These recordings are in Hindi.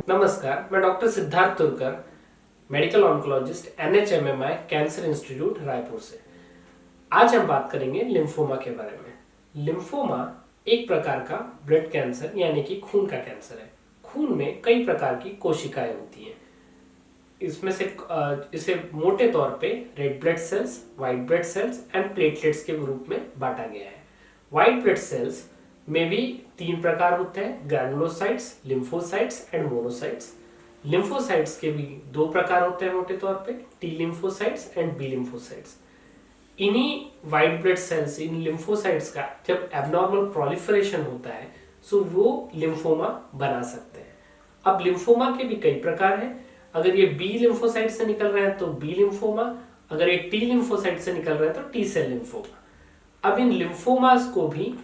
नमस्कार, मैं doctor Siddharth Turkar, medical oncologist NHMMI cancer institute Raipur से। आज हम बात करेंगे लिम्फोमा के बारे में। लिम्फोमा एक प्रकार का ब्लड कैंसर यानी कि खून का कैंसर है। खून में कई प्रकार की कोशिकाएं होती हैं। इसमें से इसे मोटे तौर पे red blood cells, white blood sales and platelets के रूप में बांटा गया है। व्हाइट ब्लड सेल्स में भी तीन प्रकार होते हैं, granulocytes, lymphocytes and monocytes. Lymphocytes के भी दो प्रकार होते हैं मोटे तौर पे, T lymphocytes and B lymphocytes. इन्हीं व्हाइट ब्लड सेल्स, इन लिम्फोसाइट्स का जब एबनॉर्मल प्रोलिफरेशन होता है तो वो लिम्फोमा बना सकते हैं। अब लिम्फोमा के भी कई प्रकार हैं। अगर ये बी लिम्फोसाइट से निकल रहे हैं तो बी लिम्फोमा, अगर ये टी लिम्फोसाइट से निकल रहे हैं तो टी सेल लिम्फोमा। अब इन लिम्फोमास को भी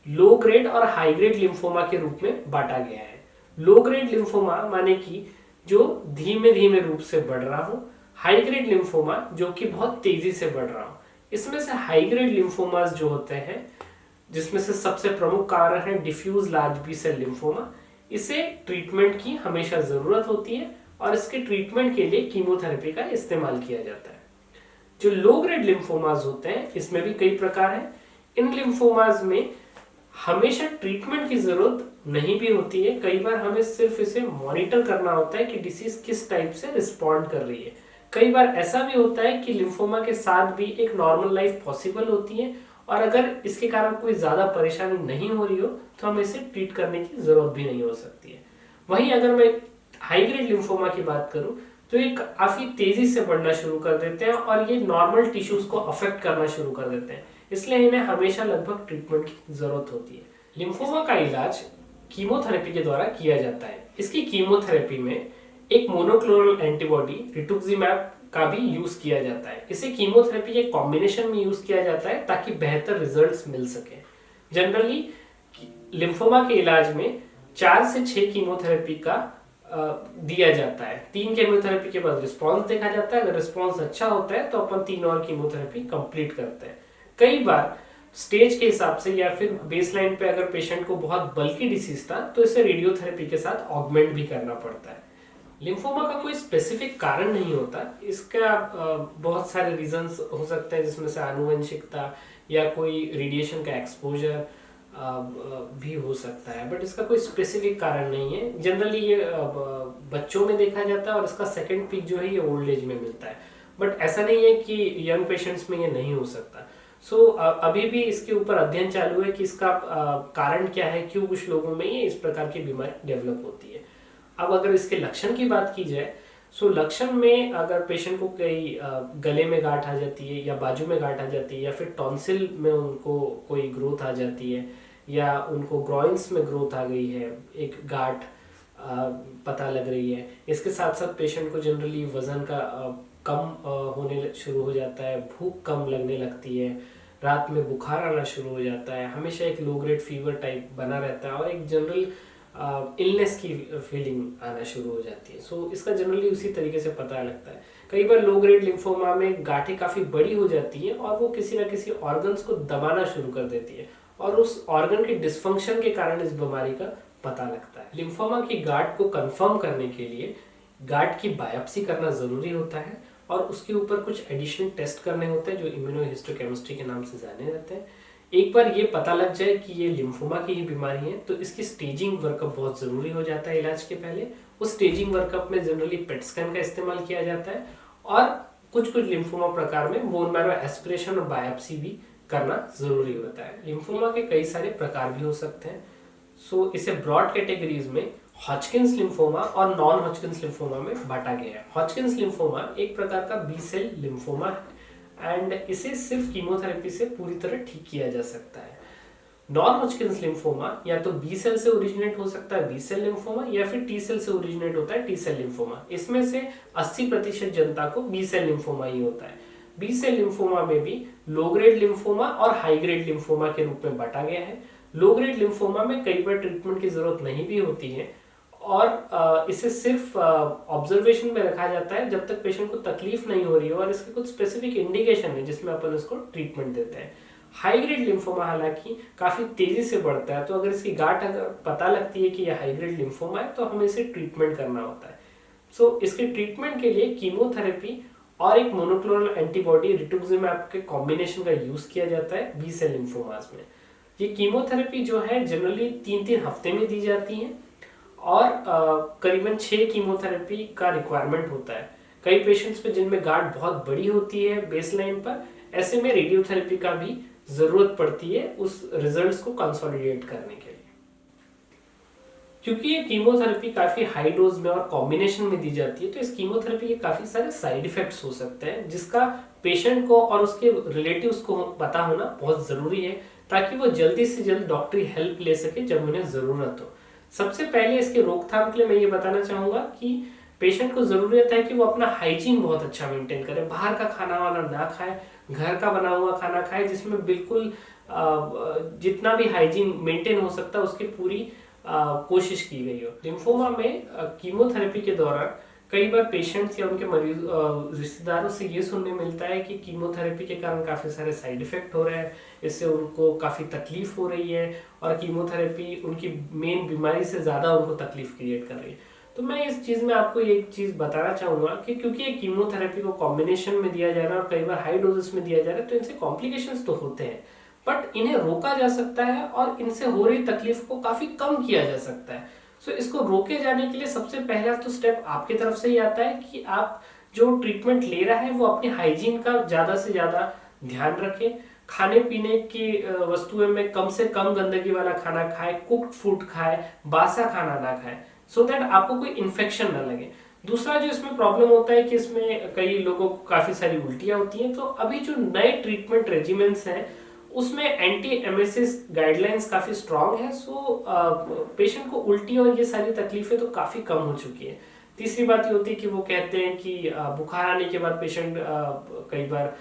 लो ग्रेड और हाई ग्रेड लिम्फोमा के रूप में बांटा गया है। लो ग्रेड लिम्फोमा माने कि जो धीमे धीमे रूप से बढ़ रहा हो, हाई ग्रेड लिम्फोमा जो कि बहुत तेजी से बढ़ रहा हो। इसमें से हाई ग्रेड लिम्फोमास जो होते हैं, जिसमें से सबसे प्रमुख कारण है diffuse large B cell lymphoma. इसे ट्रीटमेंट की हमेशा जरूरत होती है और इसके ट्रीटमेंट के लिए कीमोथेरेपी का इस्तेमाल किया जाता है। जो लो ग्रेड लिम्फोमास होते हैं, इसमें भी कई प्रकार हैं। इन लिम्फोमास में हमेशा ट्रीटमेंट की जरूरत नहीं भी होती है। कई बार हमें सिर्फ इसे मॉनिटर करना होता है कि डिसीज किस टाइप से रिस्पॉन्ड कर रही है। कई बार ऐसा भी होता है कि लिम्फोमा के साथ भी एक नॉर्मल लाइफ पॉसिबल होती है और अगर इसके कारण कोई ज्यादा परेशानी नहीं हो रही हो तो हमें इसे ट्रीट करने की जरूरत भी नहीं हो सकती है। वहीं अगर मैं हाई ग्रेड लिम्फोमा की बात करूं तो ये काफी तेजी से बढ़ना शुरू कर देते हैं और ये नॉर्मल टिश्यूज को अफेक्ट करना शुरू कर देते हैं, इसलिए इन्हें हमेशा लगभग ट्रीटमेंट की जरूरत होती है। लिम्फोमा का इलाज कीमोथेरेपी के द्वारा किया जाता है। इसकी कीमोथेरेपी में एक मोनोक्लोनल एंटीबॉडी रिटुक्सिमैब का भी यूज किया जाता है। इसे कीमोथेरेपी के कॉम्बिनेशन में यूज किया जाता है ताकि बेहतर रिजल्ट्स मिल सके। जनरली लिम्फोमा के इलाज में 4 से 6 कीमोथेरेपी का दिया जाता है। 3 कीमोथेरेपी के बाद रिस्पॉन्स देखा जाता है। अगर रिस्पॉन्स अच्छा होता है तो अपन 3 और कीमोथेरेपी कंप्लीट करते हैं। कई बार स्टेज के हिसाब से या फिर बेसलाइन पे अगर पेशेंट को बहुत बल्कि डिसीज था तो इसे रेडियोथेरेपी के साथ ऑगमेंट भी करना पड़ता है। लिम्फोमा का कोई स्पेसिफिक कारण नहीं होता। इसका बहुत सारे रीजंस हो सकते हैं, जिसमें से आनुवंशिकता या कोई रेडिएशन का एक्सपोजर भी हो सकता है, बट इसका कोई स्पेसिफिक कारण नहीं है। जनरली ये बच्चों में देखा जाता है और इसका सेकंड पीक जो है ये ओल्ड एज में मिलता है, बट ऐसा नहीं है कि यंग पेशेंट्स में ये नहीं हो सकता। अभी भी इसके ऊपर अध्ययन चालू है कि इसका कारण क्या है, क्यों कुछ लोगों में ये इस प्रकार की बीमारी डेवलप होती है। अब अगर इसके लक्षण की बात की जाए लक्षण में अगर पेशेंट को कई गले में गांठ आ जाती है या बाजू में गांठ आ जाती है या फिर टॉन्सिल में उनको कोई ग्रोथ आ जाती है या उनको ग्रॉइंस में ग्रोथ आ गई है, एक गांठ पता लग रही है। इसके साथ साथ पेशेंट को जनरली वजन का कम होने शुरू हो जाता है, भूख कम लगने लगती है, रात में बुखार आना शुरू हो जाता है, हमेशा एक लो ग्रेड फीवर टाइप बना रहता है और एक जनरल इलनेस की फीलिंग आना शुरू हो जाती है। इसका जनरली उसी तरीके से पता लगता है। कई बार लो ग्रेड लिम्फोमा में गांठें काफ़ी बड़ी हो जाती हैं और वो किसी न किसी ऑर्गन्स को दबाना शुरू कर देती है और उस ऑर्गन के डिस्फंक्शन के कारण इस बीमारी का पता लगता है। लिम्फोमा की गांठ को कंफर्म करने के लिए गांठ की बायोप्सी करना ज़रूरी होता है और उसके ऊपर कुछ एडिशनल टेस्ट करने होते हैं जो इम्यूनोहिस्टोकेमिस्ट्री के नाम से जाने जाते हैं। एक बार ये पता लग जाए कि ये लिम्फोमा की ही बीमारी है तो इसकी स्टेजिंग वर्कअप बहुत ज़रूरी हो जाता है इलाज के पहले। उस स्टेजिंग वर्कअप में जनरली पेट स्कैन का इस्तेमाल किया जाता है और कुछ लिम्फोमा प्रकार में बोन मैरो एस्पिरेशन और बायोप्सी भी करना ज़रूरी होता है। लिम्फोमा के कई सारे प्रकार भी हो सकते हैं। इसे ब्रॉड कैटेगरीज में हॉजकिंस लिम्फोमा और नॉन हॉजकिंस लिम्फोमा में बांटा गया है। हॉजकिंस लिम्फोमा एक प्रकार का बी सेल लिम्फोमा है एंड इसे सिर्फ कीमोथेरेपी से पूरी तरह ठीक किया जा सकता है। नॉन हॉजकिंस लिम्फोमा या तो बी सेल से ओरिजिनेट हो सकता है बी सेल लिम्फोमा या फिर टी सेल से ओरिजिनेट होता है टी सेल लिम्फोमा। इसमें से 80% जनता को बी सेल लिम्फोमा ही होता है। बी सेल लिम्फोमा में भी लो ग्रेड लिम्फोमा और हाई ग्रेड लिम्फोमा के रूप में बांटा गया है। लो ग्रेड लिम्फोमा में कई बार ट्रीटमेंट की जरूरत नहीं भी होती है और इसे सिर्फ ऑब्जर्वेशन में रखा जाता है जब तक पेशेंट को तकलीफ नहीं हो रही हो और इसके कुछ स्पेसिफिक इंडिकेशन है जिसमें अपन इसको ट्रीटमेंट देते हैं। हाई ग्रेड लिम्फोमा हालांकि काफी तेजी से बढ़ता है, तो अगर इसकी गांठ अगर पता लगती है कि यह हाई ग्रेड लिम्फोमा है तो हमें इसे ट्रीटमेंट करना होता है। सो इसके ट्रीटमेंट के लिए कीमोथेरेपी और एक मोनोक्लोनल एंटीबॉडी रिटुक्सिमैब के कॉम्बिनेशन का यूज किया जाता है बी सेल लिम्फोमास में। ये कीमोथेरेपी जो है जनरली 3-3 हफ्ते में दी जाती है और करीबन 6 कीमोथेरेपी का रिक्वायरमेंट होता है। कई पेशेंट्स पे जिनमें गांठ बहुत बड़ी होती है बेसलाइन पर, ऐसे में रेडियोथेरेपी का भी जरूरत पड़ती है उस रिजल्ट्स को कंसोलिडेट करने के लिए। क्योंकि ये कीमोथेरेपी काफी हाई डोज में और कॉम्बिनेशन में दी जाती है, तो इस कीमोथेरेपी के काफी सारे साइड इफेक्ट्स हो सकते हैं, जिसका पेशेंट को और उसके रिलेटिव्स को पता होना बहुत जरूरी है, ताकि वो जल्दी से जल्द डॉक्टरी हेल्प ले सके जब उन्हें जरूरत हो। सबसे पहले इसके रोकथाम के लिए मैं ये बताना चाहूंगा कि पेशेंट को जरूरत है कि वो अपना हाइजीन बहुत अच्छा मेंटेन करे, बाहर का खाना वाला ना खाए, घर का बना हुआ खाना खाए जिसमें बिल्कुल जितना भी हाइजीन मेंटेन हो सकता है उसकी पूरी कोशिश की गई हो। लिम्फोमा में कीमोथेरेपी के दौरान कई बार पेशेंट्स या उनके मरीज रिश्तेदारों से ये सुनने मिलता है कि कीमोथेरेपी के कारण काफी सारे साइड इफेक्ट हो रहे हैं, इससे उनको काफी तकलीफ हो रही है और कीमोथेरेपी उनकी मेन बीमारी से ज्यादा उनको तकलीफ क्रिएट कर रही है। तो मैं इस चीज में आपको एक चीज बताना चाहूंगा कि क्योंकि ये कीमोथेरेपी को कॉम्बिनेशन में दिया जा रहा है और कई बार हाई डोजेस में दिया जा रहा है, तो इनसे कॉम्प्लिकेशंस तो होते हैं, बट इन्हें रोका जा सकता है और इनसे हो रही तकलीफ को काफी कम किया जा सकता है। सो इसको रोके जाने के लिए सबसे पहला तो स्टेप आपकी तरफ से ही आता है कि आप जो ट्रीटमेंट ले रहा है वो अपनी हाइजीन का ज्यादा से ज्यादा ध्यान रखें, खाने पीने की वस्तुएं में कम से कम गंदगी वाला खाना खाए, कुक्ड फूड खाए, बासा खाना ना खाए, सो दैट आपको कोई इन्फेक्शन ना लगे। दूसरा जो इसमें प्रॉब्लम होता है कि इसमें कई लोगों को काफी सारी उल्टियां होती हैं, तो अभी जो नए ट्रीटमेंट रेजिमेंट्स हैं उसमें एंटी एमएसएस गाइडलाइंस काफी स्ट्रांग है, सो पेशेंट को उल्टी और ये सारी तकलीफें तो काफी कम हो चुकी है। तीसरी बात ये होती है कि वो कहते हैं कि बुखार आने के बाद पेशेंट कई बार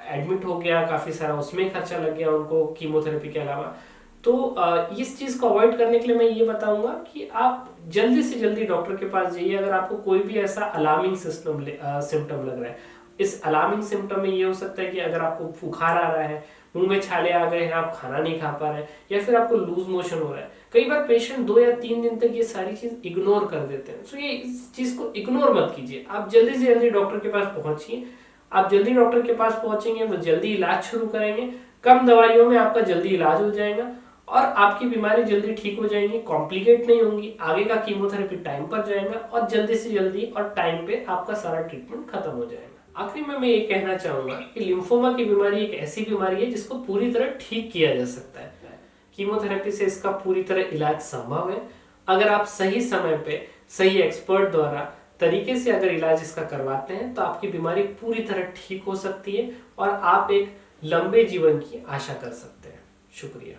एडमिट हो गया, काफी सारा उसमें खर्चा लग गया उनको कीमोथेरेपी के अलावा। तो इस चीज को अवॉइड करने के लिए मैं ये बताऊंगा कि आप जल्दी से जल्दी डॉक्टर के पास जाइए अगर आपको कोई भी ऐसा अलार्मिंग सिम्टम लग रहा है। इस अलार्मिंग सिम्टम में ये हो सकता है कि अगर आपको बुखार आ रहा है, मुंह में छाले आ गए हैं, आप खाना नहीं खा पा रहे हैं, या फिर आपको लूज मोशन हो रहा है। कई बार पेशेंट 2 या 3 दिन तक ये सारी चीज इग्नोर कर देते हैं, सो ये इस चीज को इग्नोर मत कीजिए, आप जल्दी से जल्दी डॉक्टर के पास पहुंचिए। आप जल्दी डॉक्टर के पास पहुंचेंगे, वो जल्दी इलाज शुरू करेंगे, कम दवाइयों में आपका जल्दी इलाज हो जाएगा और आपकी बीमारी जल्दी ठीक हो जाएगी, कॉम्प्लिकेट नहीं होंगी, आगे का कीमोथेरेपी टाइम पर जाएगा और जल्दी से जल्दी और टाइम पे आपका सारा ट्रीटमेंट खत्म हो जाएगा। आखिरी में मैं ये कहना चाहूंगा कि लिम्फोमा की बीमारी एक ऐसी बीमारी है जिसको पूरी तरह ठीक किया जा सकता है। कीमोथेरेपी से इसका पूरी तरह इलाज संभव है, अगर आप सही समय पे सही एक्सपर्ट द्वारा तरीके से अगर इलाज इसका करवाते हैं तो आपकी बीमारी पूरी तरह ठीक हो सकती है और आप एक लंबे जीवन की आशा कर सकते हैं। शुक्रिया।